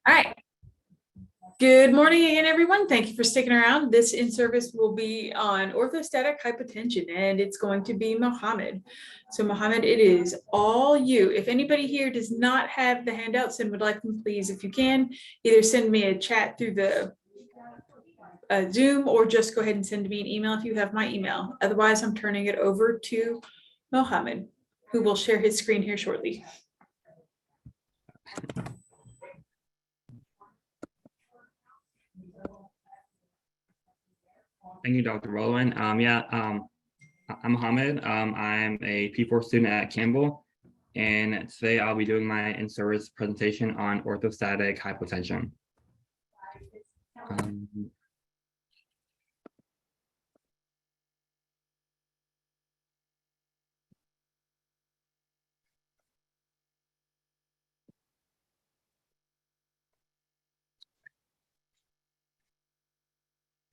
All right. Good morning again, everyone. Thank you for sticking around. This in-service will be on orthostatic hypotension, and it's going to be Mohammed. So Mohammed, it is all you. If anybody here does not have the handouts and would like them, please, if you can, either send me a chat through the Zoom or just go ahead and send me an email if you have my email. Otherwise, I'm turning it over to Mohammed, who will share his screen here shortly. Thank you, Dr. Roland. I'm Mohammed. I'm a P4 student at Campbell, and today I'll be doing my in-service presentation on orthostatic hypotension.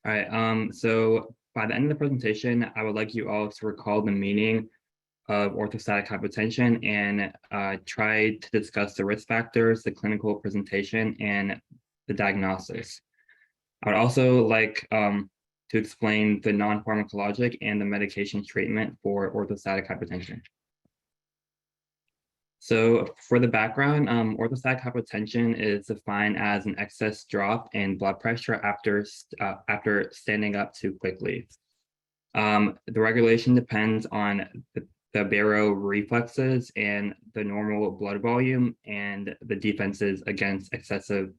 All right, so by the end of the presentation, I would like you all to recall the meaning of orthostatic hypotension and try to discuss the risk factors, the clinical presentation, and the diagnosis. I would also like to explain the non-pharmacologic and the medication treatment for orthostatic hypotension. So for the background, orthostatic hypotension is defined as an excess drop in blood pressure after standing up too quickly. The regulation depends on the baroreflexes and the normal blood volume and the defenses against excessive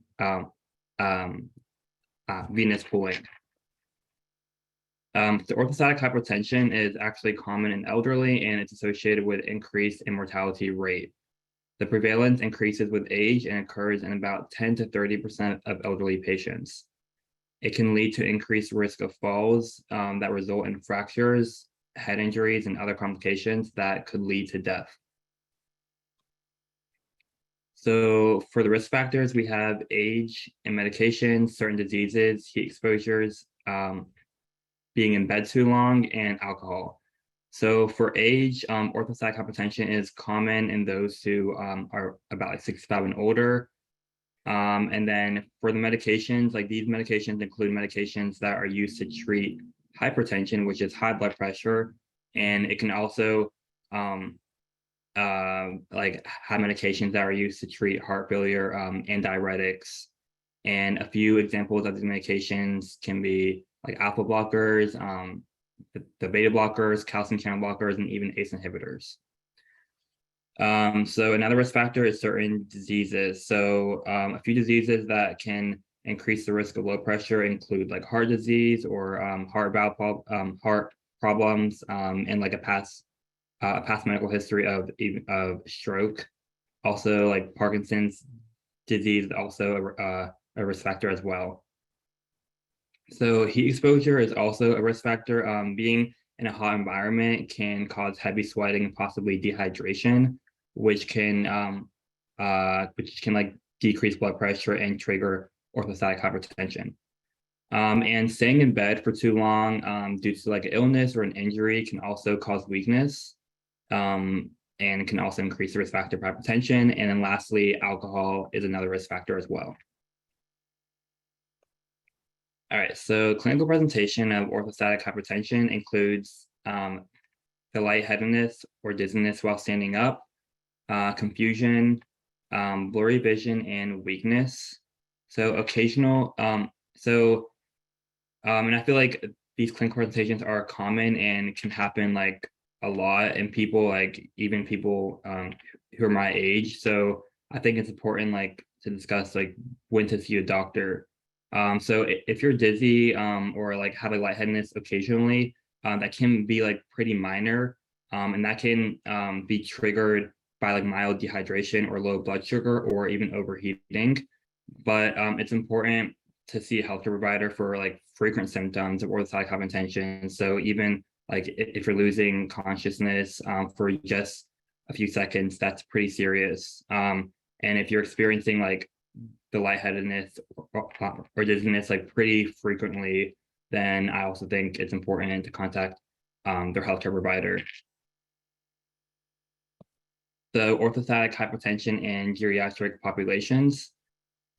venous pooling. So orthostatic hypotension is actually common in elderly, and it's associated with increased in mortality rate. The prevalence increases with age and occurs in about 10 to 30% of elderly patients. It can lead to increased risk of falls that result in fractures, head injuries, and other complications that could lead to death. So for the risk factors, we have age and medications, certain diseases, heat exposures, being in bed too long, and alcohol. So for age, orthostatic hypotension is common in those who are about like 65 and older. And then for the medications, like these medications include medications that are used to treat hypertension, which is high blood pressure. And it can also like have medications that are used to treat heart failure and diuretics. And a few examples of these medications can be like alpha blockers, the beta blockers, calcium channel blockers, and even ACE inhibitors. So another risk factor is certain diseases. So a few diseases that can increase the risk of low pressure include like heart disease or heart valve heart problems, and like a past medical history of stroke. Also, like Parkinson's disease is also a risk factor as well. So heat exposure is also a risk factor. Being in a hot environment can cause heavy sweating and possibly dehydration, which can like decrease blood pressure and trigger orthostatic hypertension. And staying in bed for too long due to like illness or an injury can also cause weakness, and can also increase the risk factor for hypertension. And then lastly, alcohol is another risk factor as well. All right, so clinical presentation of orthostatic hypertension includes the lightheadedness or dizziness while standing up, confusion, blurry vision, and weakness. So occasional, and I feel like these clinical presentations are common and can happen like a lot in people, like even people who are my age. So I think it's important like to discuss like when to see a doctor. So if you're dizzy or like have a lightheadedness occasionally, that can be like pretty minor, and that can be triggered by like mild dehydration or low blood sugar or even overheating. But it's important to see a healthcare provider for like frequent symptoms of orthostatic hypotension. So even like if you're losing consciousness for just a few seconds, that's pretty serious. And if you're experiencing like the lightheadedness or dizziness like pretty frequently, then I also think it's important to contact their healthcare provider. So orthostatic hypotension in geriatric populations.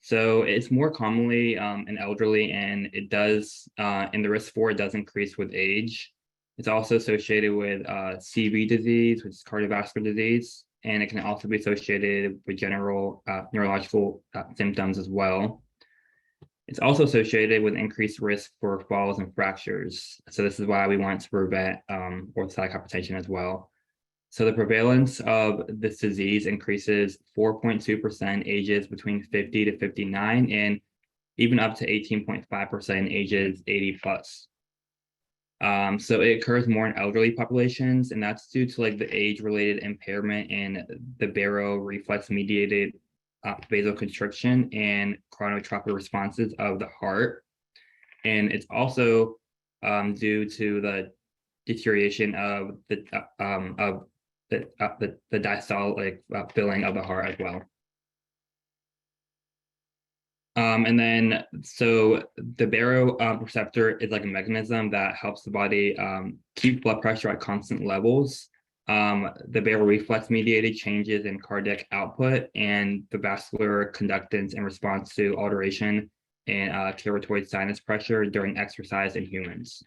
So it's more commonly in elderly, and it does, in the risk for it does increase with age. It's also associated with CV disease, which is cardiovascular disease, and it can also be associated with general neurological symptoms as well. It's also associated with increased risk for falls and fractures. So this is why we want to prevent orthostatic hypertension as well. So the prevalence of this disease increases 4.2% ages between 50 to 59, and even up to 18.5% ages 80 plus. So it occurs more in elderly populations, and that's due to like the age-related impairment in the baroreflex-mediated vasoconstriction and chronotropic responses of the heart. And it's also due to the deterioration of the diastolic filling of the heart as well. And then, so the baroreceptor is like a mechanism that helps the body keep blood pressure at constant levels. The baroreflex mediated changes in cardiac output and the vascular conductance in response to alteration in carotid sinus pressure during exercise in humans.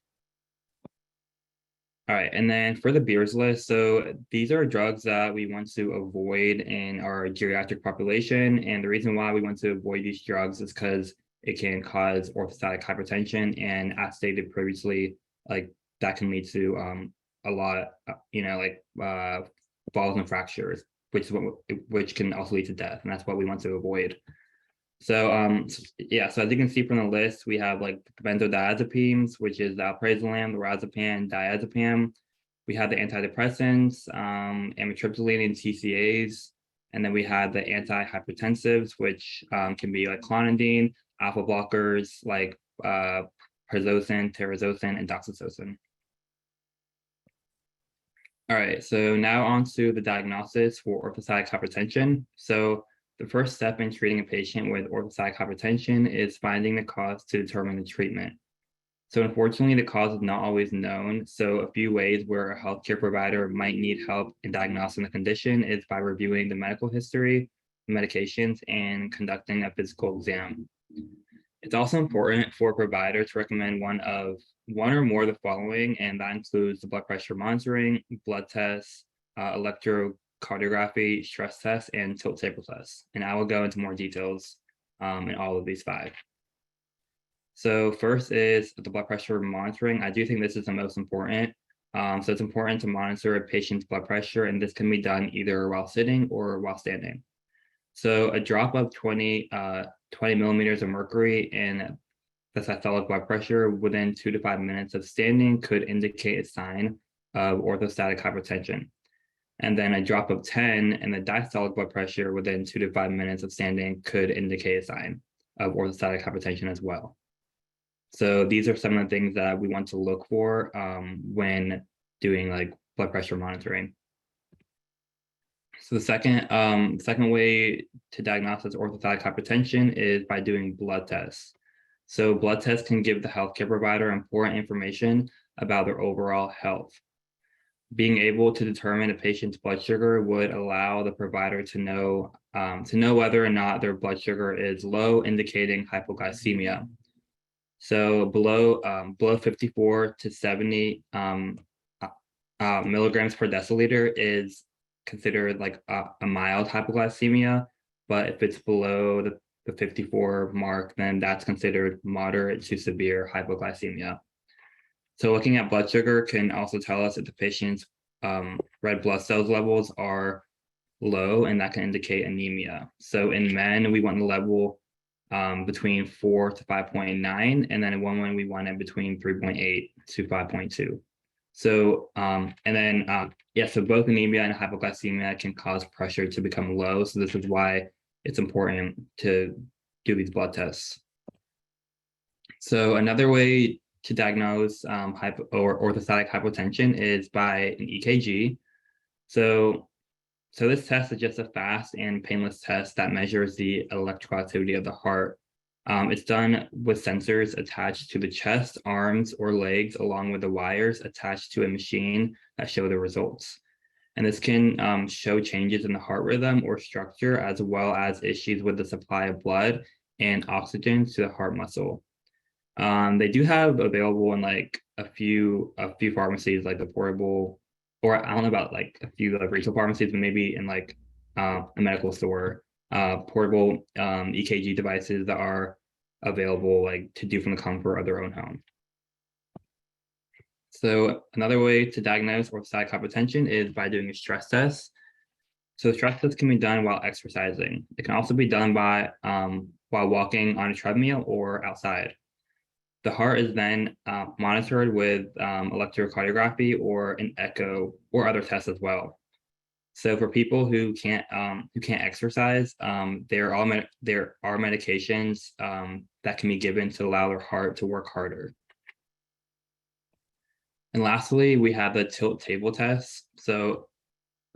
All right, and then for the Beers list, so these are drugs that we want to avoid in our geriatric population. And the reason why we want to avoid these drugs is because it can cause orthostatic hypertension. And as stated previously, like that can lead to a lot, falls and fractures, which can also lead to death. And that's what we want to avoid. So so as you can see from the list, we have like benzodiazepines, which is the alprazolam, lorazepam, diazepam. We have the antidepressants, amitriptyline and TCAs, and then we have the antihypertensives, which can be like clonidine, alpha blockers like prazosin, terazosin, and doxazosin. All right, so now on to the diagnosis for orthostatic hypertension. So the first step in treating a patient with orthostatic hypertension is finding the cause to determine the treatment. So unfortunately, the cause is not always known. So a few ways where a healthcare provider might need help in diagnosing the condition is by reviewing the medical history, medications, and conducting a physical exam. It's also important for a provider to recommend one or more of the following, and that includes the blood pressure monitoring, blood tests, electrocardiography, stress tests, and tilt table tests. And I will go into more details in all of these 5. So first is the blood pressure monitoring. I do think this is the most important. So it's important to monitor a patient's blood pressure, and this can be done either while sitting or while standing. So a drop of 20 millimeters of mercury in the systolic blood pressure within 2 to 5 minutes of standing could indicate a sign of orthostatic hypertension. And then a drop of 10 in the diastolic blood pressure within 2 to 5 minutes of standing could indicate a sign of orthostatic hypertension as well. So these are some of the things that we want to look for when doing like blood pressure monitoring. So the second way to diagnose orthostatic hypertension is by doing blood tests. So blood tests can give the healthcare provider important information about their overall health. Being able to determine a patient's blood sugar would allow the provider to know whether or not their blood sugar is low, indicating hypoglycemia. So below 54 to 70 milligrams per deciliter is considered like a mild hypoglycemia, but if it's below the 54 mark, then that's considered moderate to severe hypoglycemia. So looking at blood sugar can also tell us if the patient's red blood cells levels are low, and that can indicate anemia. So in men, we want the level between 4 to 5.9, and then in women, we want it between 3.8 to 5.2. So, so both anemia and hypoglycemia can cause pressure to become low. So this is why it's important to do these blood tests. So another way to diagnose orthostatic hypotension is by an EKG. So this test is just a fast and painless test that measures the electrical activity of the heart. It's done with sensors attached to the chest, arms, or legs, along with the wires attached to a machine that show the results. And this can show changes in the heart rhythm or structure, as well as issues with the supply of blood and oxygen to the heart muscle. They do have available in like a few pharmacies, like the portable, or I don't know about like a few like retail pharmacies, but maybe in like a medical store, portable EKG devices that are available like to do from the comfort of their own home. So another way to diagnose orthostatic hypotension is by doing a stress test. So stress tests can be done while exercising. It can also be done by while walking on a treadmill or outside. The heart is then monitored with electrocardiography or an echo or other tests as well. So for people who can't exercise, there are medications that can be given to allow their heart to work harder. And lastly, we have the tilt table test. So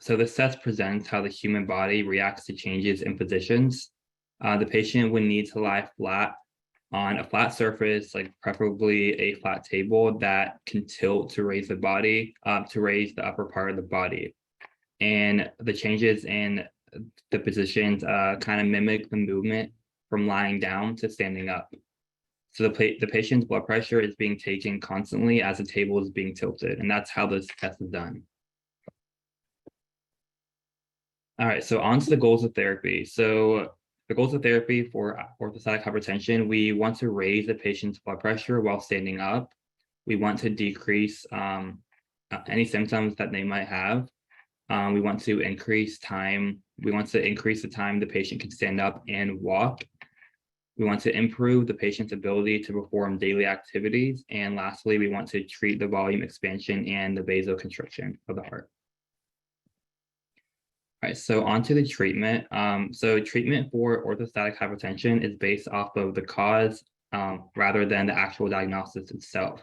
this test presents how the human body reacts to changes in positions. The patient would need to lie flat on a flat surface, like preferably a flat table that can tilt to raise the body, to raise the upper part of the body. And the changes in the positions kind of mimic the movement from lying down to standing up. So the patient's blood pressure is being taken constantly as the table is being tilted, and that's how this test is done. All right, so on to the goals of therapy. So the goals of therapy for orthostatic hypertension, we want to raise the patient's blood pressure while standing up. We want to decrease any symptoms that they might have. We want to increase time. We want to increase the time the patient can stand up and walk. We want to improve the patient's ability to perform daily activities. And lastly, we want to treat the volume expansion and the vasoconstriction of the heart. All right, so on to the treatment. So treatment for orthostatic hypotension is based off of the cause rather than the actual diagnosis itself.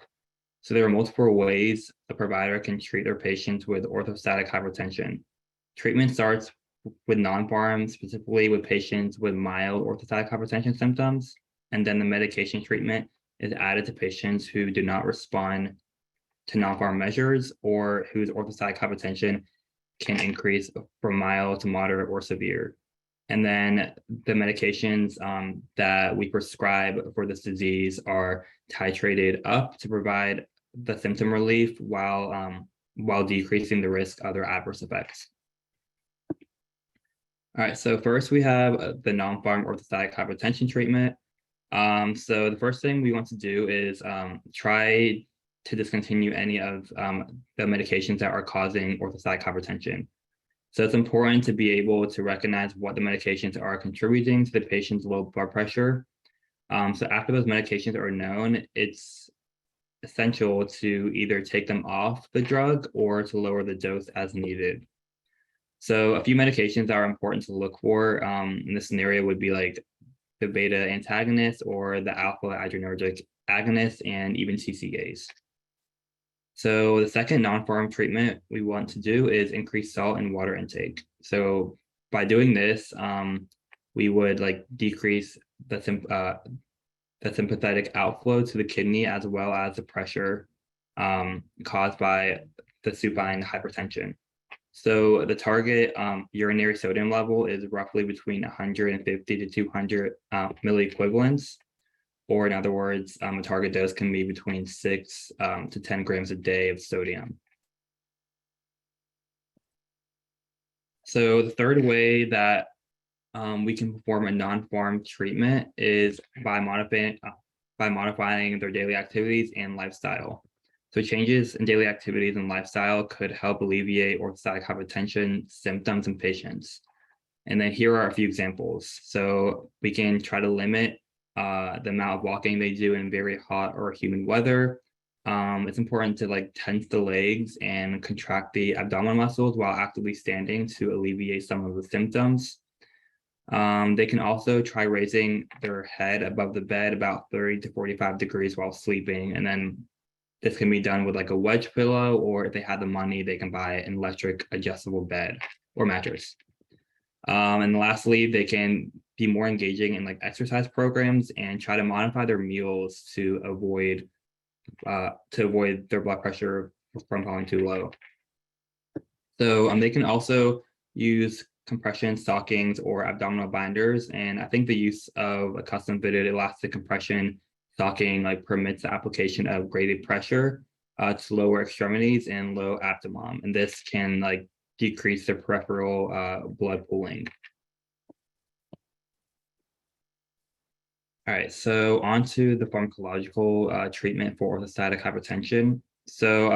So there are multiple ways a provider can treat their patients with orthostatic hypertension. Treatment starts with non-pharm, specifically with patients with mild orthostatic hypertension symptoms, and then the medication treatment is added to patients who do not respond to non-pharm measures or whose orthostatic hypertension can increase from mild to moderate or severe. And then the medications that we prescribe for this disease are titrated up to provide the symptom relief while decreasing the risk of other adverse effects. All right, so first we have the non-pharm orthostatic hypotension treatment. So the first thing we want to do is try to discontinue any of the medications that are causing orthostatic hypertension. So it's important to be able to recognize what the medications are contributing to the patient's low blood pressure. So after those medications are known, it's essential to either take them off the drug or to lower the dose as needed. So a few medications that are important to look for in this scenario would be like the beta antagonist or the alpha adrenergic agonist and even TCAs. So the second non-pharm treatment we want to do is increase salt and water intake. So by doing this, we would like decrease the sympathetic outflow to the kidney as well as the pressure caused by the supine hypertension. So the target urinary sodium level is roughly between 150 to 200 milliequivalents, or in other words, a target dose can be between 6 to 10 grams a day of sodium. So the third way that we can perform a non-pharm treatment is by modifying their daily activities and lifestyle. So changes in daily activities and lifestyle could help alleviate orthostatic hypotension symptoms in patients. And then here are a few examples. So we can try to limit the amount of walking they do in very hot or humid weather. It's important to like tense the legs and contract the abdominal muscles while actively standing to alleviate some of the symptoms. They can also try raising their head above the bed about 30 to 45 degrees while sleeping. And then this can be done with like a wedge pillow, or if they have the money, they can buy an electric adjustable bed or mattress. And lastly, they can be more engaging in like exercise programs and try to modify their meals to avoid their blood pressure from falling too low. So they can also use compression stockings or abdominal binders. And I think the use of a custom fitted elastic compression stocking like permits the application of graded pressure to lower extremities and low abdomen. And this can like decrease the peripheral blood pooling. All right, so on to the pharmacological treatment for orthostatic hypertension. So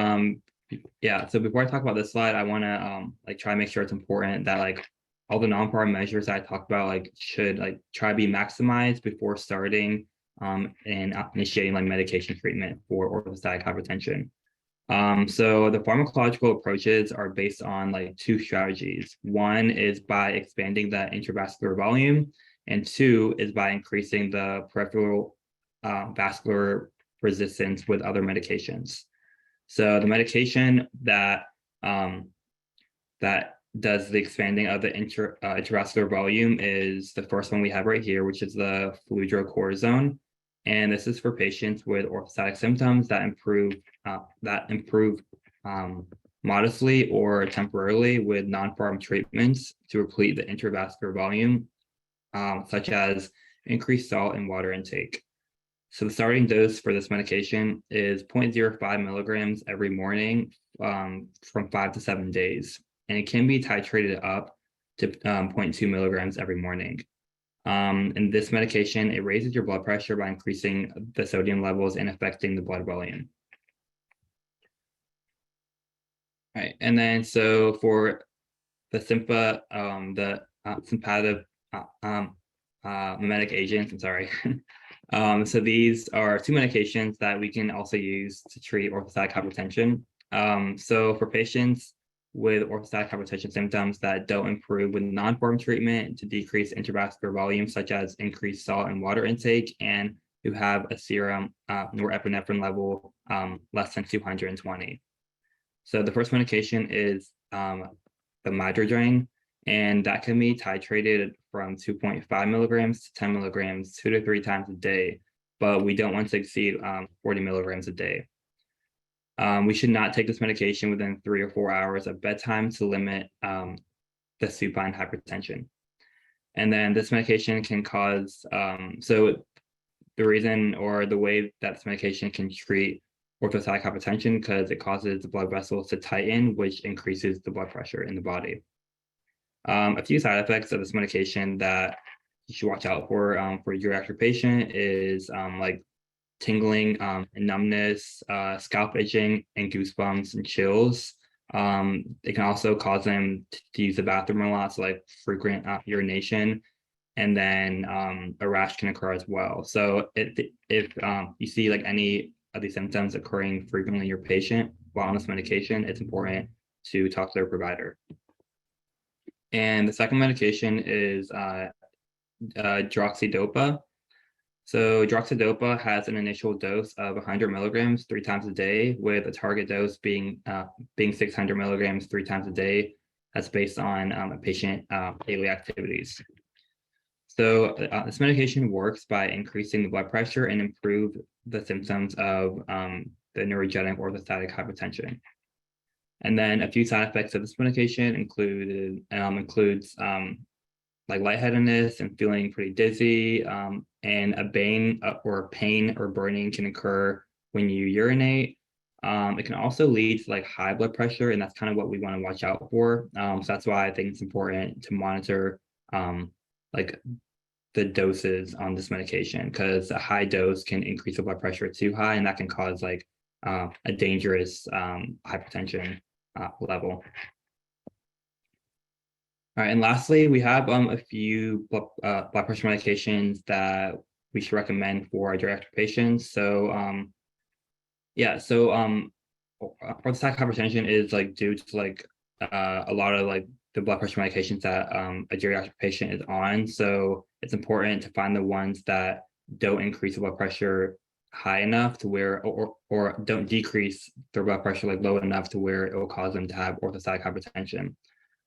yeah, so before I talk about this slide, I want to like try to make sure it's important that like all the non-pharm measures that I talked about like should like try to be maximized before starting and initiating like medication treatment for orthostatic hypertension. So the pharmacological approaches are based on like two strategies. One is by expanding the intravascular volume, and two is by increasing the peripheral vascular resistance with other medications. So the medication that that does the expanding of the intravascular volume is the first one we have right here, which is the fludrocortisone. And this is for patients with orthostatic symptoms that improve modestly or temporarily with non-pharm treatments to replete the intravascular volume, such as increased salt and water intake. So the starting dose for this medication is 0.05 milligrams every morning from 5 to 7 days. And it can be titrated up to 0.2 milligrams every morning. And this medication, it raises your blood pressure by increasing the sodium levels and affecting the blood volume. All right, and then so for the sympathetic mimetic agents, I'm sorry. So these are two medications that we can also use to treat orthostatic hypertension. So for patients with orthostatic hypertension symptoms that don't improve with non-pharm treatment to decrease intravascular volume, such as increased salt and water intake, and who have a serum norepinephrine level less than 220. So the first medication is the midodrine, and that can be titrated from 2.5 milligrams to 10 milligrams 2 to 3 times a day, but we don't want to exceed 40 milligrams a day. We should not take this medication within 3 or 4 hours of bedtime to limit the supine hypertension. And then this medication can cause, so the reason or the way that this medication can treat orthostatic hypertension because it causes the blood vessels to tighten, which increases the blood pressure in the body. A few side effects of this medication that you should watch out for your geriatric patient is like tingling and numbness, scalp itching, and goosebumps and chills. It can also cause them to use the bathroom a lot, so like frequent urination, and then a rash can occur as well. So if you see like any of these symptoms occurring frequently in your patient while on this medication, it's important to talk to their provider. And the second medication is droxidopa. So droxidopa has an initial dose of 100 milligrams 3 times a day, with a target dose being 600 milligrams 3 times a day. That's based on a patient daily activities. So this medication works by increasing the blood pressure and improve the symptoms of the neurogenic orthostatic hypertension. And then a few side effects of this medication includes like lightheadedness and feeling pretty dizzy, and a pain or burning can occur when you urinate. It can also lead to like high blood pressure, and that's kind of what we want to watch out for. So that's why I think it's important to monitor like the doses on this medication, because a high dose can increase the blood pressure too high, and that can cause like a dangerous hypertension level. All right, and lastly, we have a few blood pressure medications that we should recommend for our geriatric patients. So yeah, so orthostatic hypertension is like due to like a lot of like the blood pressure medications that a geriatric patient is on. So it's important to find the ones that don't increase the blood pressure high enough to where, or don't decrease their blood pressure like low enough to where it will cause them to have orthostatic hypertension.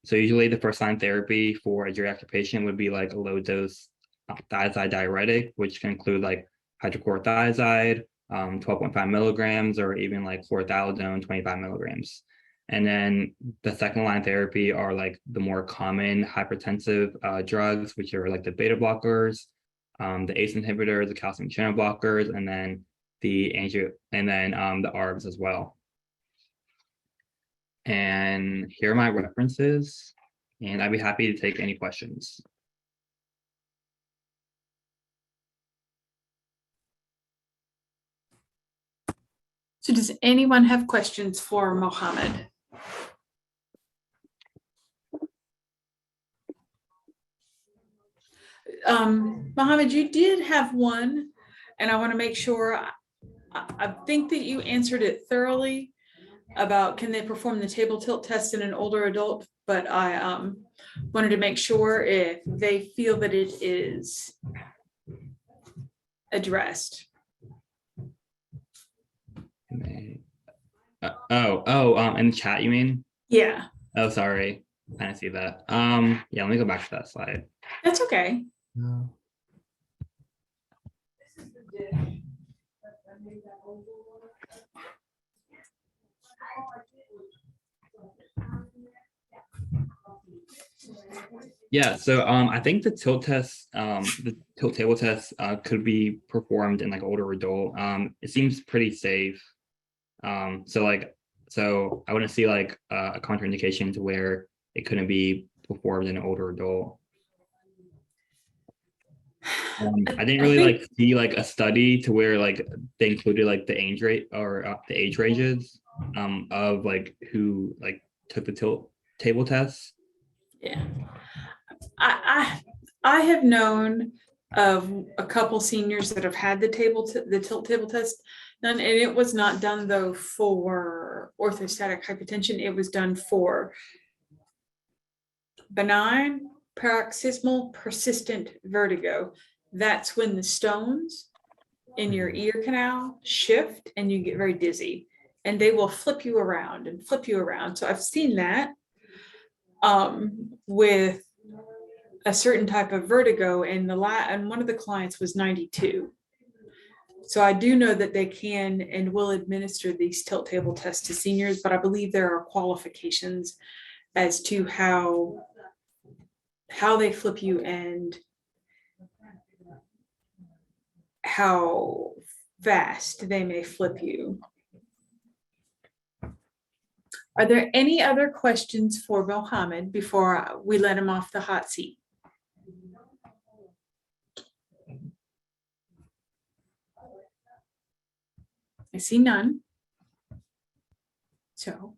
So usually the first line therapy for a geriatric patient would be like a low dose thiazide diuretic, which can include like hydrochlorothiazide, 12.5 milligrams, or even like chlorothalidone, 25 milligrams. And then the second line therapy are like the more common hypertensive drugs, which are like the beta blockers, the ACE inhibitors, the calcium channel blockers, and then the the ARBs as well. And here are my references, and I'd be happy to take any questions. So does anyone have questions for Mohammed? Mohammed, you did have one, and I want to make sure, I think that you answered it thoroughly about can they perform the table tilt test in an older adult, but I wanted to make sure if they feel that it is addressed. In the chat, you mean? Yeah, Oh, sorry. I didn't see that. Yeah, let me go back to that slide. that's okay. No. Yeah, so I think the tilt test, the tilt table test could be performed in like older adult. It seems pretty safe. So I wouldn't see like a contraindication to where it couldn't be performed in an older adult. I didn't really like see like a study to where like they included like the age rate or the age ranges of like who like took the tilt table test. Yeah, I have known of a couple seniors that have had the tilt table test done, and it was not done though for orthostatic hypotension. It was done for benign paroxysmal persistent vertigo. That's when the stones in your ear canal shift and you get very dizzy, and they will flip you around and flip you around. So I've seen that with a certain type of vertigo, and one of the clients was 92. So I do know that they can and will administer these tilt table tests to seniors, but I believe there are qualifications as to how they flip you and how fast they may flip you. Are there any other questions for Mohammed before we let him off the hot seat? I see none. So